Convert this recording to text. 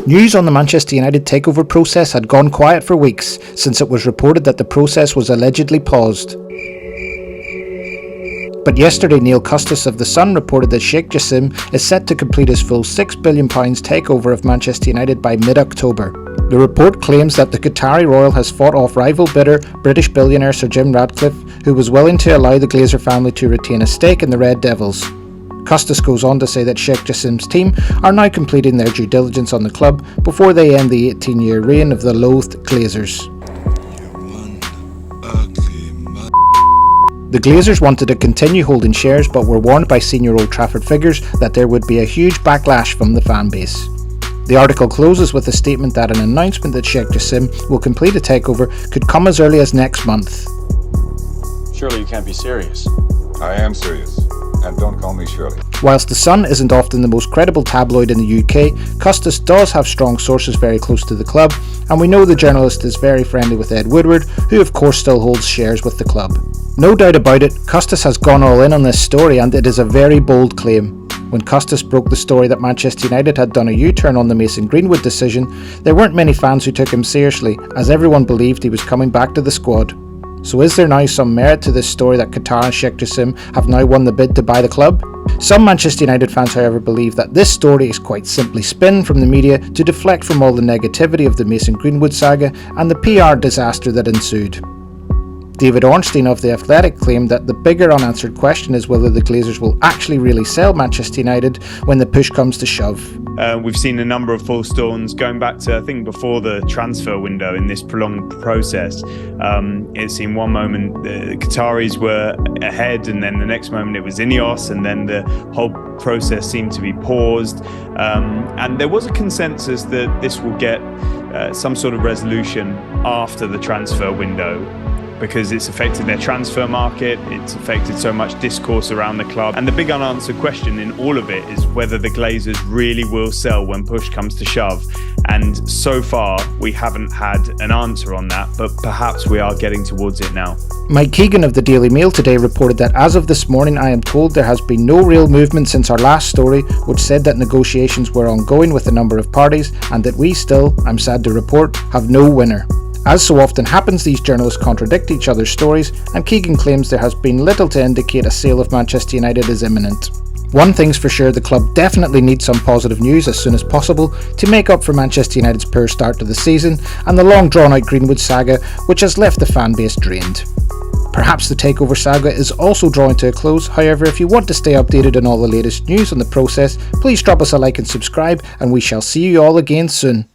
News on the Manchester United takeover process had gone quiet for weeks since it was reported that the process was allegedly paused. But yesterday Neil Custis of The Sun reported that Sheikh Jassim is set to complete his full £6 billion takeover of Manchester United by mid-October. The report claims that the Qatari royal has fought off rival bidder British billionaire Sir Jim Ratcliffe, who was willing to allow the Glazer family to retain a stake in the Red Devils. Custis goes on to say that Sheikh Jassim's team are now completing their due diligence on the club before they end the 18-year reign of the loathed Glazers. The Glazers wanted to continue holding shares but were warned by senior Old Trafford figures that there would be a huge backlash from the fan base. The article closes with a statement that an announcement that Sheikh Jassim will complete a takeover could come as early as next month. Surely you can't be serious. I am serious. And don't call me Shirley. Whilst The Sun isn't often the most credible tabloid in the UK, Custis does have strong sources very close to the club, and we know the journalist is very friendly with Ed Woodward, who of course still holds shares with the club. No doubt about it, Custis has gone all in on this story, and it is a very bold claim. When Custis broke the story that Manchester United had done a U-turn on the Mason Greenwood decision, there weren't many fans who took him seriously, as everyone believed he was coming back to the squad. So is there now some merit to this story that Qatar and Sheikh Jassim have now won the bid to buy the club? Some Manchester United fans, however, believe that this story is quite simply spin from the media to deflect from all the negativity of the Mason Greenwood saga and the PR disaster that ensued. David Ornstein of The Athletic claimed that the bigger unanswered question is whether the Glazers will actually really sell Manchester United when the push comes to shove. We've seen a number of false dawns going back to, I think, before the transfer window in this prolonged process. It seemed one moment the Qataris were ahead, and then the next moment it was Ineos, and then the whole process seemed to be paused. And there was a consensus that this will get some sort of resolution after the transfer window, because it's affected their transfer market, it's affected so much discourse around the club. And the big unanswered question in all of it is whether the Glazers really will sell when push comes to shove. And so far, we haven't had an answer on that, but perhaps we are getting towards it now. Mike Keegan of the Daily Mail today reported that as of this morning, I am told there has been no real movement since our last story, which said that negotiations were ongoing with a number of parties and that we still, I'm sad to report, have no winner. As so often happens, these journalists contradict each other's stories, and Keegan claims there has been little to indicate a sale of Manchester United is imminent. One thing's for sure, the club definitely needs some positive news as soon as possible to make up for Manchester United's poor start to the season and the long drawn out Greenwood saga, which has left the fan base drained. Perhaps the takeover saga is also drawing to a close. However, if you want to stay updated on all the latest news on the process, please drop us a like and subscribe, and we shall see you all again soon.